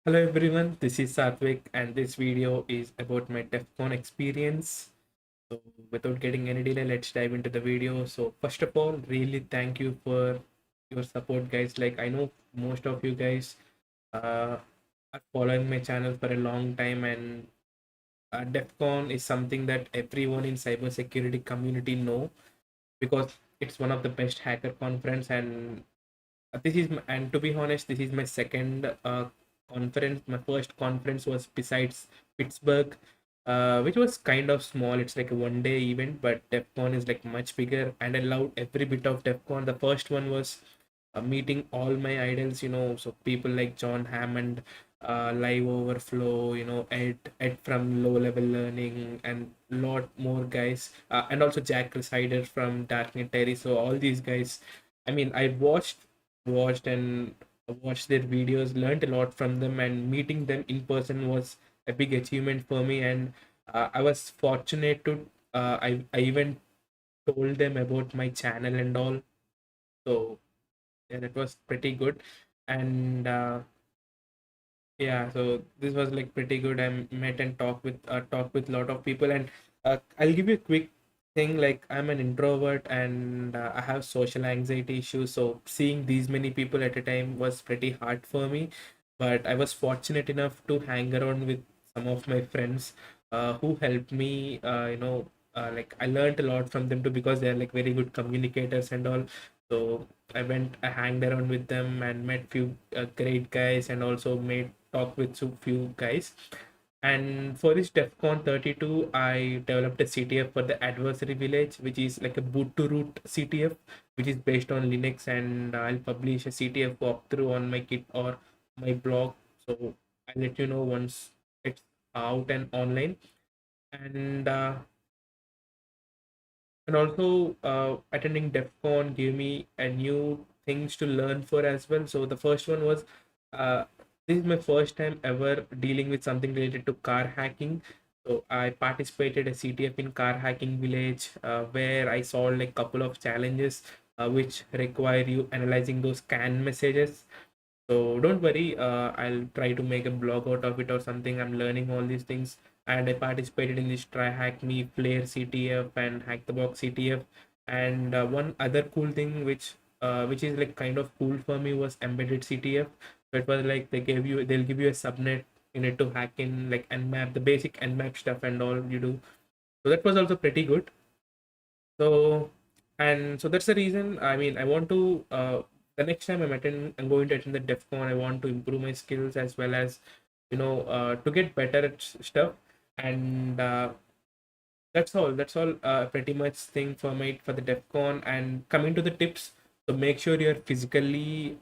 Hello everyone, this is Satvik and this video is about my DEF CON experience. So without getting any delay, let's dive into the video. So first of all, really thank you for your support guys. Like I know most of you guys are following my channel for a long time, and DEF CON is something that everyone in cybersecurity community know because it's one of the best hacker conference. And and to be honest, this is my second conference. My first conference was besides Pittsburgh, which was kind of small. It's like a 1 day event, but DEF CON is like much bigger, and I loved every bit of DEF CON. The first one was meeting all my idols, so people like John Hammond, Live Overflow, Ed from Low Level Learning, and lot more guys, and also Jack Resider from Darknet Terry. So all these guys, I mean, I watched and watched their videos, learned a lot from them, and meeting them in person was a big achievement for me. And I was fortunate to I even told them about my channel and all. So yeah, that was pretty good. And yeah, so this was like pretty good. I met and talked with a lot of people. And I'll give you a quick thing. Like, I'm an introvert, and I have social anxiety issues, so seeing these many people at a time was pretty hard for me. But I was fortunate enough to hang around with some of my friends who helped me. Like, I learned a lot from them too, because they're like very good communicators and all. So I hanged around with them and met few great guys, and also made talk with few guys. And for this DEFCON 32, I developed a CTF for the adversary village, which is like a boot to root CTF, which is based on Linux. And I'll publish a CTF walkthrough on my kit or my blog. So I'll let you know once it's out and online. And also attending DEFCON gave me a new things to learn for as well. So the first one was uh, this is my first time ever dealing with something related to car hacking. So I participated a CTF in car hacking village, where I solved like couple of challenges which require you analyzing those scan messages. So don't worry, I'll try to make a blog out of it or something. I'm learning all these things, and I participated in this Try Hack Me, Flare CTF, and Hack the Box CTF. And one other cool thing which is like kind of cool for me was embedded CTF. So it was like they'll give you a subnet you need to hack in, like Nmap, the basic Nmap stuff and all you do. So that was also pretty good. So, and so that's the reason. I mean, I want to the next time I'm going to attend the DEF CON. I want to improve my skills, as well as to get better at stuff. And that's all pretty much thing for the DEF CON. And coming to the tips, so make sure you're physically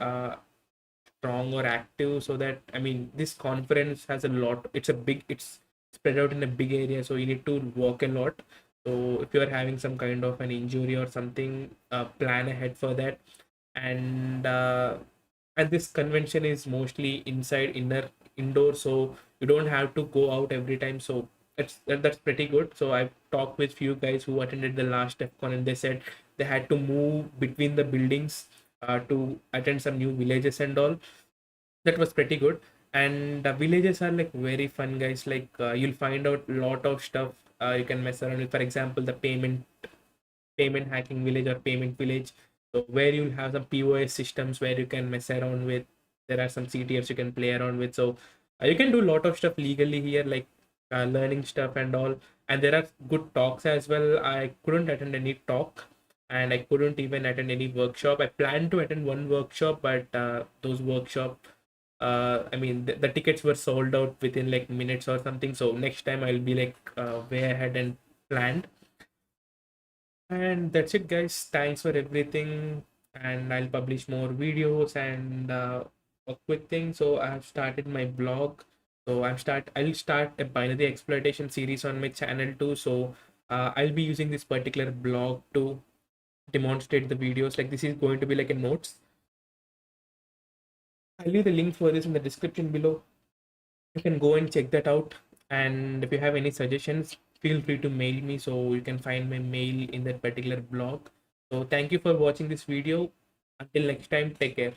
strong or active, so that, I mean, this conference has a lot. It's spread out in a big area, so you need to walk a lot. So if you are having some kind of an injury or something, plan ahead for that. And this convention is mostly indoor, so you don't have to go out every time. So that's pretty good. So I've talked with few guys who attended the last DEFCON, and they said they had to move between the buildings to attend some new villages and all. That was pretty good. And villages are like very fun, guys. Like, you'll find out a lot of stuff you can mess around with. For example, the payment hacking village or payment village, so where you'll have some POS systems where you can mess around with. There are some CTFs you can play around with. So you can do a lot of stuff legally here, like learning stuff and all. And there are good talks as well. I couldn't attend any talk, and I couldn't even attend any workshop. I planned to attend one workshop, but those workshop, I mean, the tickets were sold out within like minutes or something. So next time I'll be like way ahead and planned. And that's it, guys. Thanks for everything. And I'll publish more videos. And a quick thing. So I have started my blog. So I'll start a binary exploitation series on my channel too. So I'll be using this particular blog to demonstrate the videos. Like, this is going to be like a notes. I'll leave the link for this in the description below. You can go and check that out. And if you have any suggestions, feel free to mail me. So you can find my mail in that particular blog. So thank you for watching this video. Until next time, take care.